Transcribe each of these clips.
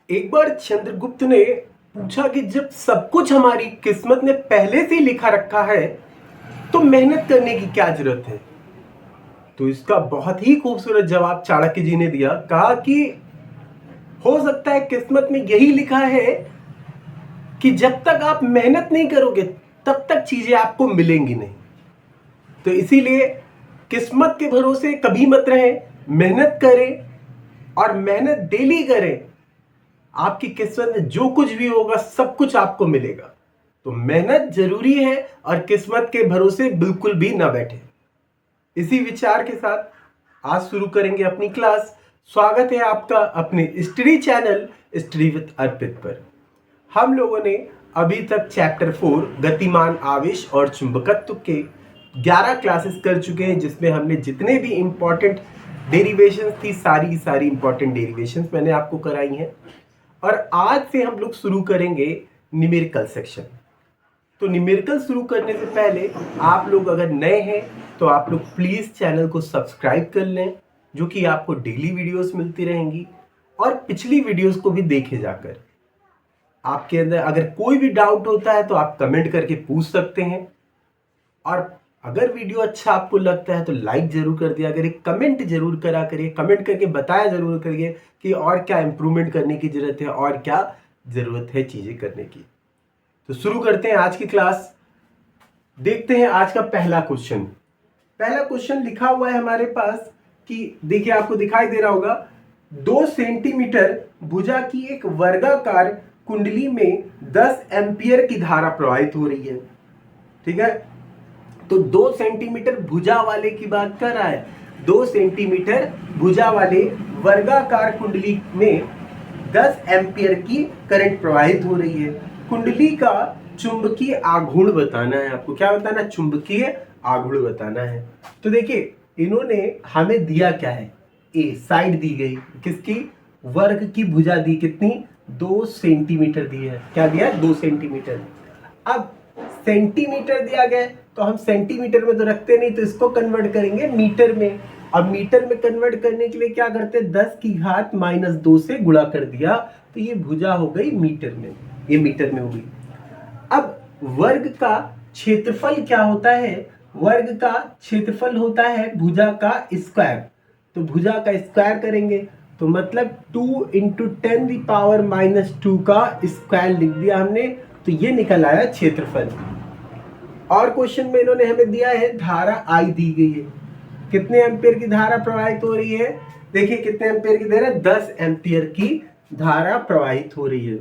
एक बार चंद्रगुप्त ने पूछा कि जब सब कुछ हमारी किस्मत ने पहले से लिखा रखा है तो मेहनत करने की क्या जरूरत है। तो इसका बहुत ही खूबसूरत जवाब चाणक्य जी ने दिया। कहा कि हो सकता है किस्मत में यही लिखा है कि जब तक आप मेहनत नहीं करोगे तब तक चीजें आपको मिलेंगी नहीं। तो इसीलिए किस्मत के भरोसे कभी मत रहें, मेहनत करें और मेहनत डेली करें। आपकी किस्मत में जो कुछ भी होगा सब कुछ आपको मिलेगा। तो मेहनत जरूरी है और किस्मत के भरोसे बिल्कुल भी ना बैठे। इसी विचार के साथ आज शुरू करेंगे अपनी क्लास। स्वागत है आपका अपने स्टडी चैनल स्टडी विद अर्पित पर। हम लोगों ने अभी तक चैप्टर 4 गतिमान आवेश और चुंबकत्व के 11 क्लासेस कर चुके हैं, जिसमें हमने जितने भी इंपॉर्टेंट डेरिवेशंस थी सारी इंपॉर्टेंट डेरिवेशंस मैंने आपको कराई हैं। और आज से हम लोग शुरू करेंगे न्यूमेरिकल सेक्शन। तो न्यूमेरिकल शुरू करने से पहले आप लोग अगर नए हैं तो आप लोग प्लीज़ चैनल को सब्सक्राइब कर लें, जो कि आपको डेली वीडियोस मिलती रहेंगी। और पिछली वीडियोस को भी देखे जाकर आपके अंदर अगर कोई भी डाउट होता है तो आप कमेंट करके पूछ सकते हैं। और अगर वीडियो अच्छा आपको लगता है तो लाइक जरूर कर दिया करिए, कमेंट जरूर करा करिए, कमेंट करके बताया जरूर करिए कि और क्या इंप्रूवमेंट करने की जरूरत है और क्या जरूरत है चीजें करने की। तो शुरू करते हैं आज की क्लास। देखते हैं आज का पहला क्वेश्चन। पहला क्वेश्चन लिखा हुआ है हमारे पास कि देखिए, आपको दिखाई दे रहा होगा 2 सेंटीमीटर भुजा की एक वर्गाकार कुंडली में 10 एम्पियर की धारा प्रवाहित हो रही है। ठीक है, तो 2 सेंटीमीटर भुजा वाले की बात कर रहा है। 2 सेंटीमीटर भुजा वाले वर्गाकार कुंडली में 10 एम्पियर की करंट प्रवाहित हो रही है। कुंडली का चुंबकीय आघूर्ण बताना है आपको। क्या बताना? चुंबकीय आघूर्ण बताना है। तो देखिए, इन्होंने हमें दिया क्या है, ए साइड दी गई किसकी, वर्ग की भुजा दी, कितनी, 2 सेंटीमीटर दी है। क्या दिया है? 2 सेंटीमीटर। अब सेंटीमीटर दिया गया तो हम सेंटीमीटर में तो रखते नहीं, तो इसको कन्वर्ट करेंगे मीटर में। अब मीटर में कन्वर्ट करने के लिए क्या करते हैं, 10 की घात -2 से गुणा कर दिया, तो ये भुजा हो गई मीटर में, ये मीटर में हो गई। अब वर्ग का क्षेत्रफल क्या होता है, वर्ग का क्षेत्रफल होता है भुजा का स्क्वायर। तो भुजा का स्क्वायर करेंगे तो मतलब 2 × 10⁻² का स्क्वायर लिख दिया हमने, तो ये निकल आया क्षेत्रफल। और क्वेश्चन में इन्होंने हमें दिया है धारा I दी गई है, कितने एम्पियर की धारा प्रवाहित हो रही है। देखिए कितने एम्पियर की धारा, 10 एम्पियर की धारा प्रवाहित हो रही है।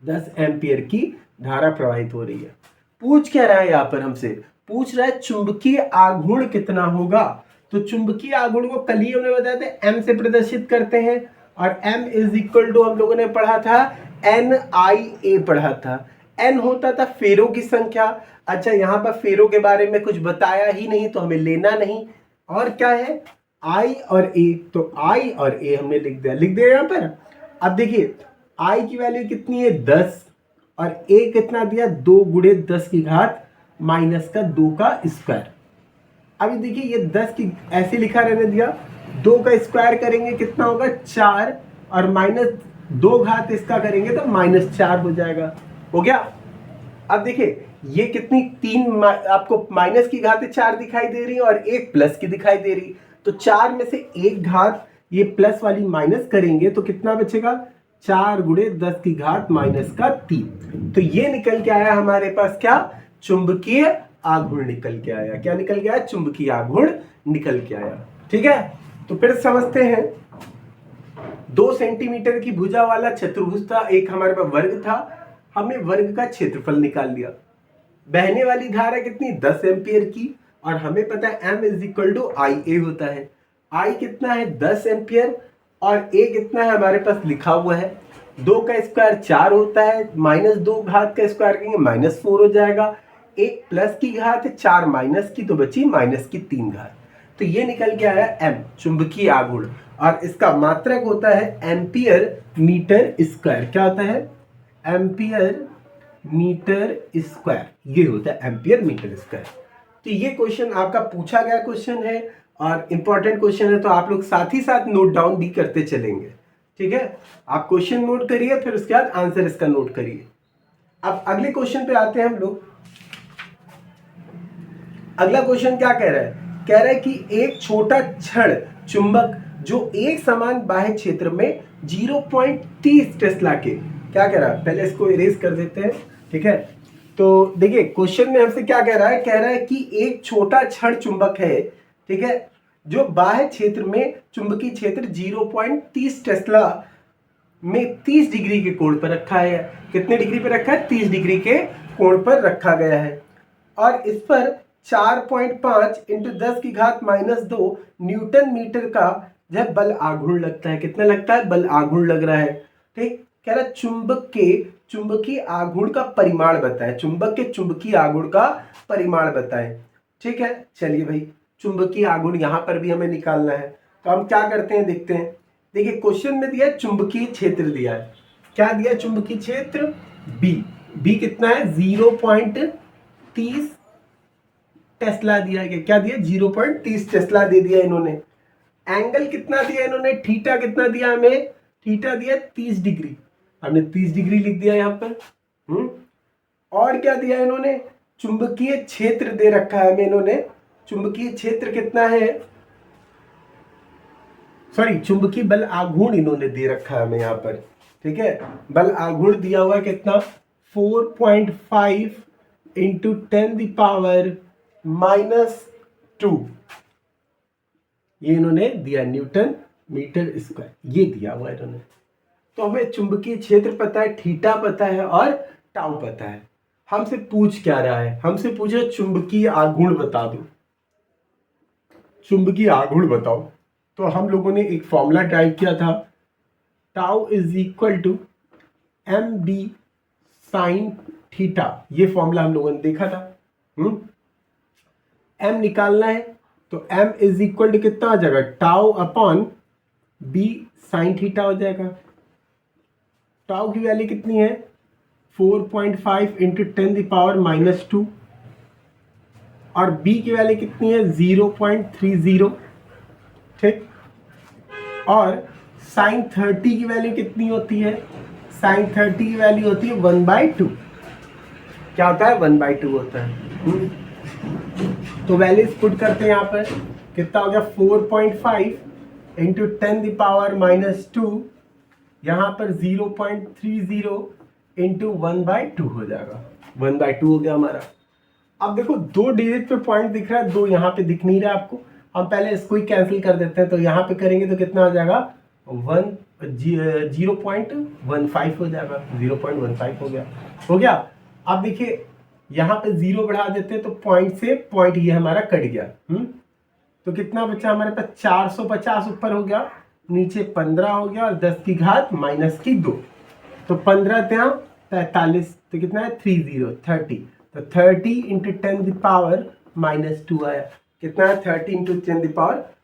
10 एम्पियर की धारा प्रवाहित हो रही है। पूछ क्या रहा है यहाँ पर हमसे, पूछ रहा है चुंबकीय आघूर्ण कितना होगा। तो चुंबकीय आघूर्ण को कल ही हमने बताया था m से प्रदर्शित करते हैं, और m = हम लोगों ने पढ़ा था NIA पढ़ा था। n होता था फेरों की संख्या। अच्छा, यहाँ पर फेरों के बारे में कुछ बताया ही नहीं तो हमें लेना नहीं। और क्या है, I और A, तो I और A हमने लिख दिया यहाँ पर। अब देखिए I की वैल्यू कितनी है, 10, और A कितना दिया, 2 × 10 की घात -2 का स्क्वायर। अभी देखिए ये 10 की ऐसे लिखा रहने दिया, 2 का स्क्वायर करेंगे कितना होगा, 4, और -2 घात इसका करेंगे तो -4 हो जाएगा। हो गया। अब देखिए ये कितनी, 3 आपको माइनस की घात 4 दिखाई दे रही है और एक प्लस की दिखाई दे रही, तो 4 में से एक घात ये प्लस वाली माइनस करेंगे तो कितना बचेगा, 4 × 10 की घात -3। तो ये निकल के आया हमारे पास क्या, चुंबकीय आघूर्ण निकल के आया। क्या निकल के आया, चुंबकीय आघूर्ण निकल के आया। ठीक है, तो फिर समझते हैं। 2 सेंटीमीटर की भुजा वाला चतुर्भुज था, एक हमारे पास वर्ग था, हमने वर्ग का क्षेत्रफल निकाल लिया। बहने वाली धारा कितनी, 10 एम्पियर की, और हमें पता है m = IA होता है। I कितना है, 10 एम्पियर, और A कितना है हमारे पास लिखा हुआ है, 2 का स्क्वायर 4 होता है, -2 घात का स्क्वायर करेंगे -4 हो जाएगा, एक प्लस की घात है, 4 माइनस की, तो बची -3 घात। तो ये निकल के आया m, चुंबकीय आघूर्ण, और इसका मात्रक होता है एम्पियर मीटर स्क्वायर। क्या होता है, एम्पियर मीटर स्क्वायर, ये होता है एम्पियर मीटर स्क्वायर। तो ये क्वेश्चन आपका पूछा गया क्वेश्चन है और इंपॉर्टेंट क्वेश्चन है, तो आप लोग साथ ही साथ नोट डाउन भी करते चलेंगे। ठीक है, आप क्वेश्चन नोट करिए, फिर उसके बाद आंसर इसका नोट करिए। अब अगले क्वेश्चन पे आते हैं हम लोग। अगला क्वेश्चन क्या कह रहा है? कह रहा है कि एक छोटा क्षण चुंबक जो एक समान बाह्य क्षेत्र में 0.30 टेस्ला के, क्या कह रहा है, पहले इसको इरेज कर देते हैं, ठीक है। तो देखिए क्वेश्चन में हमसे क्या कह रहा है? कह रहा है कि एक छोटा क्षण चुंबक है, ठीक है, जो बाह्य क्षेत्र में चुंबकीय क्षेत्र 0.30 टेस्ला में 30 डिग्री के कोण पर रखा है। कितने डिग्री पर रखा है? 30 डिग्री के कोण पर रखा गया है। और इस पर 4.5 × 10⁻² न्यूटन मीटर का जब बल आघूर्ण लगता है। कितना लगता है? बल आघूर्ण लग रहा है, ठीक। कह रहा चुंबक के चुंबकीय आघूर्ण का परिमाण बताएं। चुंबक के चुंबकीय आघूर्ण का परिमाण बताएं, ठीक है। चलिए भाई, चुंबकीय आघूर्ण यहां पर भी हमें निकालना है, तो हम क्या करते हैं, देखते हैं। देखिए क्वेश्चन में दिया है चुंबकीय क्षेत्र दिया है। क्या दिया है? चुंबकीय क्षेत्र बी कितना है? 0.30 टेस्ला दिया है। क्या दिया? 0.30 टेस्ला दे दिया इन्होंने। एंगल कितना दिया इन्होंने? थीटा कितना दिया हमें? थीटा दिया 30 डिग्री, हमने 30 डिग्री लिख दिया यहाँ पर। और क्या दिया इन्होंने? चुंबकीय क्षेत्र दे रखा है हमें इन्होंने। चुंबकीय क्षेत्र कितना है? सॉरी, चुंबकीय बल आघूर्ण इन्होंने दे रखा है हमें यहाँ पर, ठीक है। बल आघूर्ण दिया हुआ कितना? 4.5 × 10⁻², ये इन्होंने दिया, न्यूटन मीटर स्क्वायर, ये दिया हुआ इन्होंने। तो हमें चुंबकीय क्षेत्र पता है, थीटा पता है और टाउ पता है। हमसे पूछ क्या रहा है? हमसे पूछे चुंबकीय आघूर्ण बता दो, चुंबकीय आघूर्ण बताओ। तो हम लोगों ने एक फॉर्मूला टाइप किया था, टाउ = mb sin थीटा। ये फॉर्मूला हम लोगों ने देखा था। m निकालना है तो m = कितना हो जाएगा? Tau upon b sin theta हो जाएगा। टाउ की वैल्यू कितनी है? 4.5 × 10⁻², और b की वैल्यू कितनी है? 0.30, ठीक। और sin 30 की वैल्यू कितनी होती है? sin 30 की वैल्यू होती है 1/2। क्या होता है? 1/2 होता है। तो वैल्यूज पुट करते हैं यहाँ पर। कितना हो गया? 4.5 × 10⁻², यहाँ पर 0.30 × 1/2 हो जाएगा। 1/2 हो गया हमारा। अब देखो 2 डिजिट पे पॉइंट दिख रहा है, 2 यहाँ पे दिख नहीं रहा है आपको। हम पहले इसको ही कैंसिल कर देते हैं, तो यहाँ पे करेंगे तो कितना हो जाएगा? 0.15 हो जाएगा। 0.15 हो गया। अब देखिए यहाँ पे 0 बढ़ा देते हैं, तो पॉइंट से पॉइंट ये हमारा कट गया। तो कितना बचा हमारे पास? 450 ऊपर हो गया, नीचे 15 हो गया, और 10⁻²। तो 15 ત્યાં 45, तो कितना है? 30। तो 30 × 10⁻² आया। कितना है? 30 ×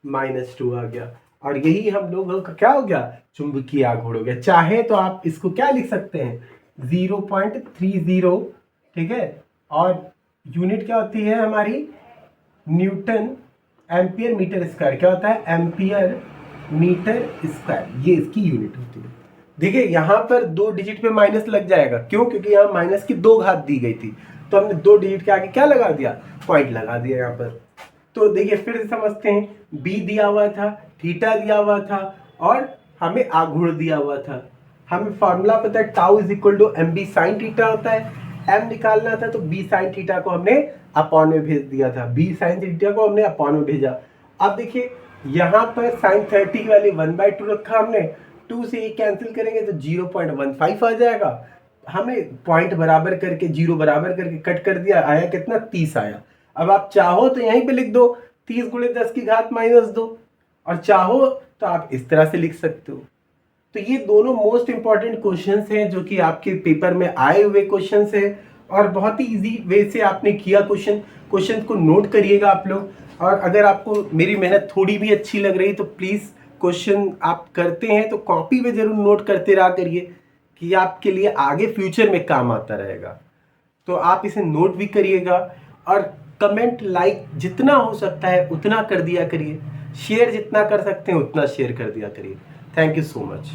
10⁻² आ गया। और यही हम लोगों का क्या हो गया? चुंबकीय आघूर्ण हो गया। चाहे तो आप इसको क्या लिख सकते हैं? 0.30, ठीक है। और यूनिट क्या होती है हमारी? Newton ampere metre square. क्या होता है? एम्पियर मीटर स्क्वायर, ये इसकी यूनिट होती है। देखिए यहाँ पर 2 डिजिट पे माइनस लग जाएगा। क्यों? क्योंकि यहाँ माइनस की 2 घात दी गई थी, तो हमने 2 डिजिट के आगे क्या लगा दिया? पॉइंट लगा दिया यहाँ पर। तो देखिए फिर से समझते हैं। बी दिया हुआ था, थीटा दिया हुआ था, और हमें आघूर्ण दिया हुआ था। हमें फॉर्मूला पता है, टाउ = mb sin थीटा होता है। m निकालना था, तो b sin थीटा को हमने अपॉन में भेज दिया था। b sin थीटा को हमने अपॉन में भेजा। अब देखिए यहाँ पर sin 30 की वैल्यू 1/2 रखा हमने। 2 से ये कैंसिल करेंगे तो 0.15 आ जाएगा। हमें पॉइंट बराबर करके, 0 बराबर करके कट कर दिया, आया कितना? 30 आया। अब आप चाहो तो यहीं पे लिख दो 30 × 10⁻², और चाहो तो आप इस तरह से लिख सकते हो। तो ये दोनों मोस्ट इंपॉर्टेंट क्वेश्चंस हैं जो कि आपके पेपर में आए हुए क्वेश्चंस हैं, और बहुत ही इजी वे से आपने किया। क्वेश्चन को नोट करिएगा आप लोग। और अगर आपको मेरी मेहनत थोड़ी भी अच्छी लग रही तो प्लीज़, क्वेश्चन आप करते हैं तो कॉपी पे जरूर नोट करते रहा करिए, कि आपके लिए आगे फ्यूचर में काम आता रहेगा। तो आप इसे नोट भी करिएगा, और कमेंट लाइक जितना हो सकता है उतना कर दिया करिए। शेयर जितना कर सकते हैं उतना शेयर कर दिया करिए। Thank you so much.